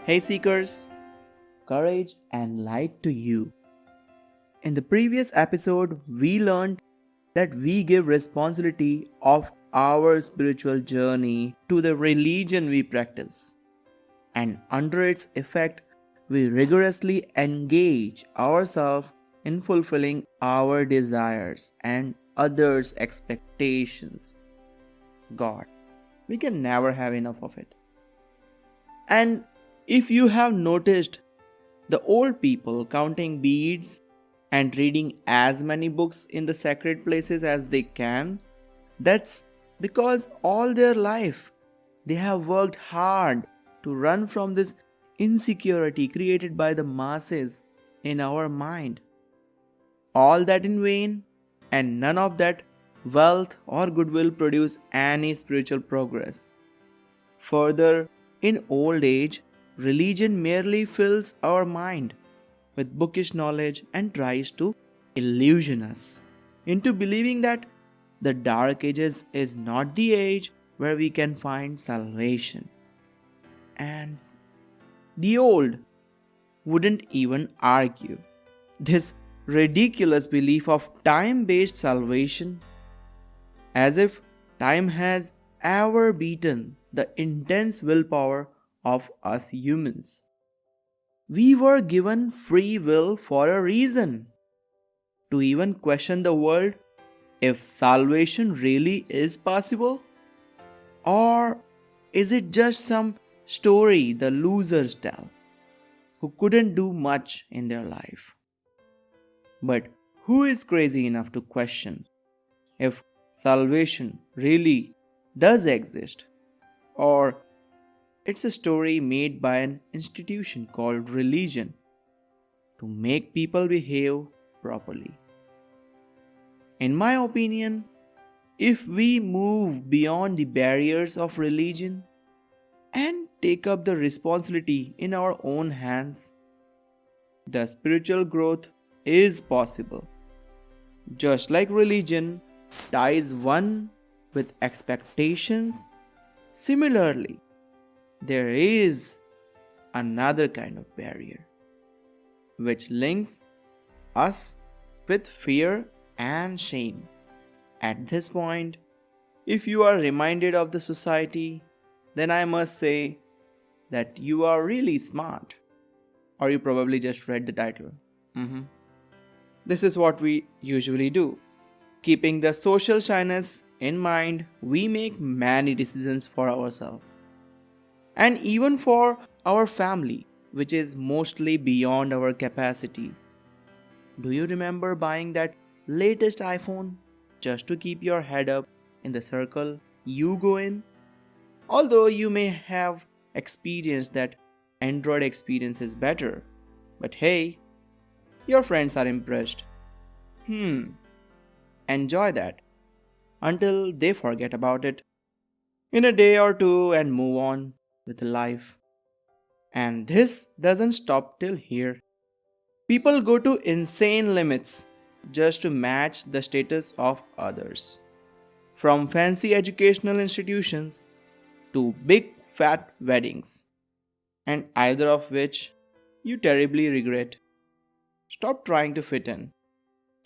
Hey seekers, courage and light to you. In the previous episode, we learned that we give responsibility of our spiritual journey to the religion we practice. And under its effect, we rigorously engage ourselves in fulfilling our desires and others' expectations. God, we can never have enough of it. And if you have noticed, the old people counting beads and reading as many books in the sacred places as they can, that's because all their life they have worked hard to run from this insecurity created by the masses in our mind. All that in vain, and none of that wealth or goodwill produce any spiritual progress. Further, in old age, religion merely fills our mind with bookish knowledge and tries to illusion us into believing that the dark ages is not the age where we can find salvation. And the old wouldn't even argue this ridiculous belief of time based salvation, as if time has ever beaten the intense willpower of us humans. We were given free will for a reason, to even question the world if salvation really is possible, or is it just some story the losers tell who couldn't do much in their life. But who is crazy enough to question if salvation really does exist, or it's a story made by an institution called religion to make people behave properly? In my opinion, if we move beyond the barriers of religion and take up the responsibility in our own hands, the spiritual growth is possible. Just like religion ties one with expectations, similarly, there is another kind of barrier which links us with fear and shame. At this point, if you are reminded of the society, then I must say that you are really smart. Or you probably just read the title. This is what we usually do. Keeping the social shyness in mind, we make many decisions for ourselves. And even for our family, which is mostly beyond our capacity. Do you remember buying that latest iPhone just to keep your head up in the circle you go in? Although you may have experienced that Android experience is better, but hey, your friends are impressed. Enjoy that until they forget about it in a day or two and move on with life. And this doesn't stop till here. People go to insane limits just to match the status of others. From fancy educational institutions to big fat weddings, and either of which you terribly regret. Stop trying to fit in,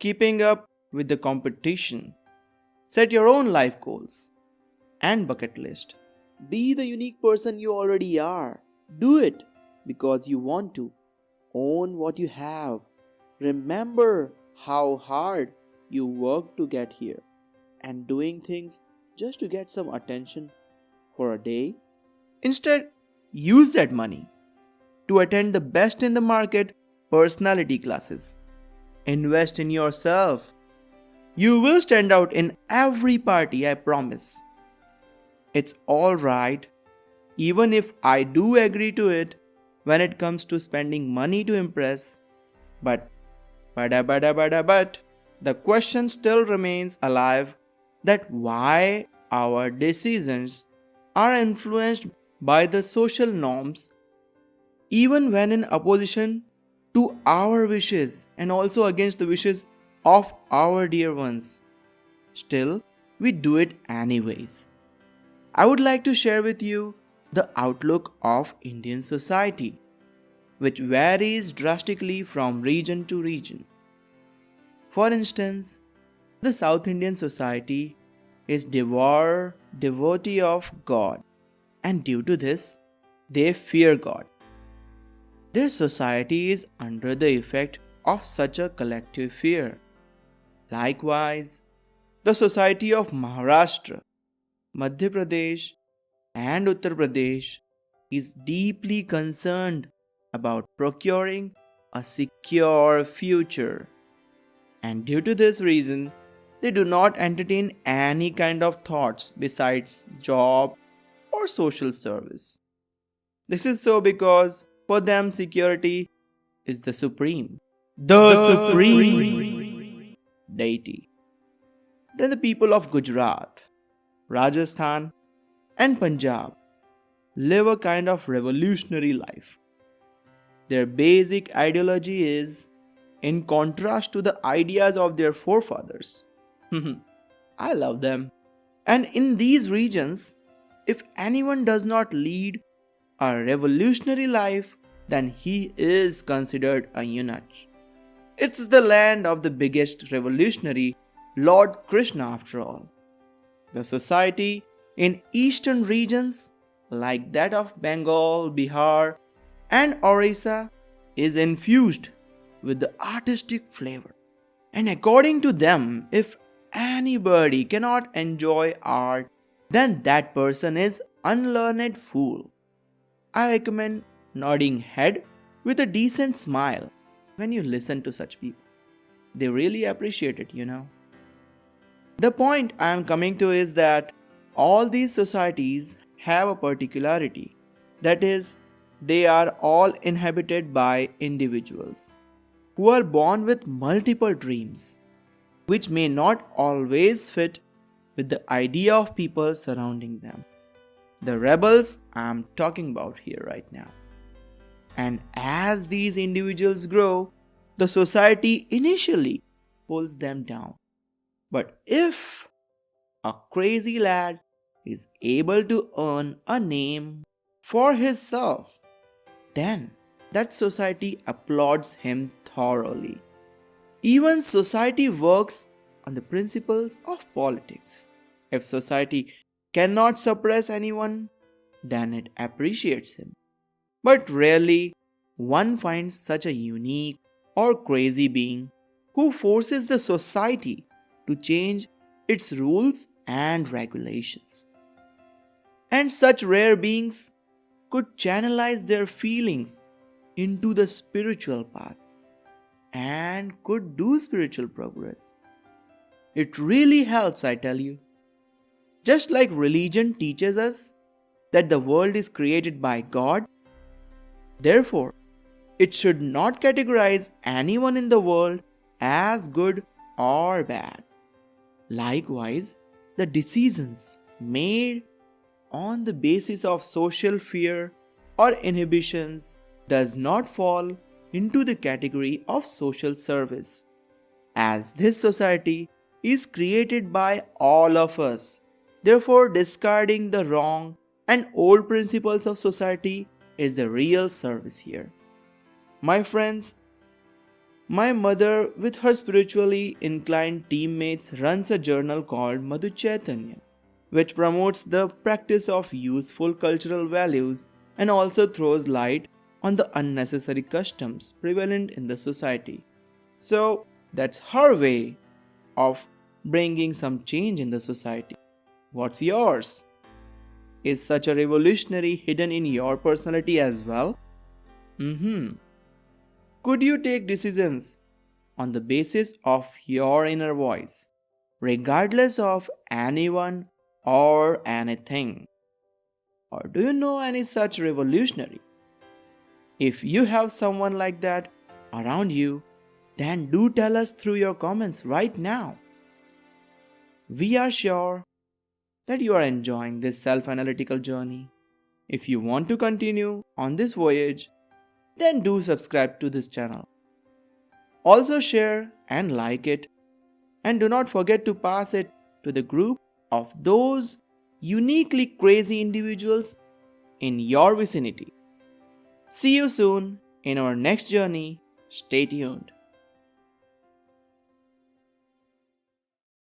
keeping up with the competition. Set your own life goals and bucket list. Be the unique person you already are. Do it because you want to. Own what you have. Remember how hard you worked to get here, and doing things just to get some attention for a day. Instead, use that money to attend the best in the market personality classes. Invest in yourself. You will stand out in every party, I promise. It's alright, even if I do agree to it when it comes to spending money to impress. But, the question still remains alive that why our decisions are influenced by the social norms even when in opposition to our wishes and also against the wishes of our dear ones. Still, we do it anyways. I would like to share with you the outlook of Indian society, which varies drastically from region to region. For instance, the South Indian society is devotee of God, and due to this, they fear God. Their society is under the effect of such a collective fear. Likewise, the society of Maharashtra, Madhya Pradesh, and Uttar Pradesh is deeply concerned about procuring a secure future. And due to this reason, they do not entertain any kind of thoughts besides job or social service. This is so because for them security is the supreme deity. Then the people of Gujarat, Rajasthan, and Punjab live a kind of revolutionary life. Their basic ideology is in contrast to the ideas of their forefathers. I love them. And in these regions, if anyone does not lead a revolutionary life, then he is considered a eunuch. It's the land of the biggest revolutionary, Lord Krishna, after all. The society in eastern regions, like that of Bengal, Bihar, and Orissa, is infused with the artistic flavor. And according to them, if anybody cannot enjoy art, then that person is unlearned fool. I recommend nodding head with a decent smile when you listen to such people. They really appreciate it. The point I am coming to is that all these societies have a particularity. That is, they are all inhabited by individuals who are born with multiple dreams, which may not always fit with the idea of people surrounding them. The rebels I'm talking about here right now. And as these individuals grow, the society initially pulls them down. But if a crazy lad is able to earn a name for himself, then that society applauds him thoroughly. Even society works on the principles of politics. If society cannot suppress anyone, then it appreciates him. But rarely one finds such a unique or crazy being who forces the society to change its rules and regulations. And such rare beings could channelize their feelings into the spiritual path and could do spiritual progress. It really helps, I tell you. Just like religion teaches us that the world is created by God, therefore, it should not categorize anyone in the world as good or bad. Likewise, the decisions made on the basis of social fear or inhibitions does not fall into the category of social service, as this society is created by all of us. Therefore, discarding the wrong and old principles of society is the real service here. My friends, my mother, with her spiritually inclined teammates, runs a journal called Madhu Chaitanya, which promotes the practice of useful cultural values and also throws light on the unnecessary customs prevalent in the society. So, that's her way of bringing some change in the society. What's yours? Is such a revolutionary hidden in your personality as well? Could you take decisions on the basis of your inner voice, regardless of anyone or anything? Or do you know any such revolutionary? If you have someone like that around you, then do tell us through your comments right now. We are sure that you are enjoying this self-analytical journey. If you want to continue on this voyage, then do subscribe to this channel. Also share and like it, and do not forget to pass it to the group of those uniquely crazy individuals in your vicinity. See you soon in our next journey. Stay tuned.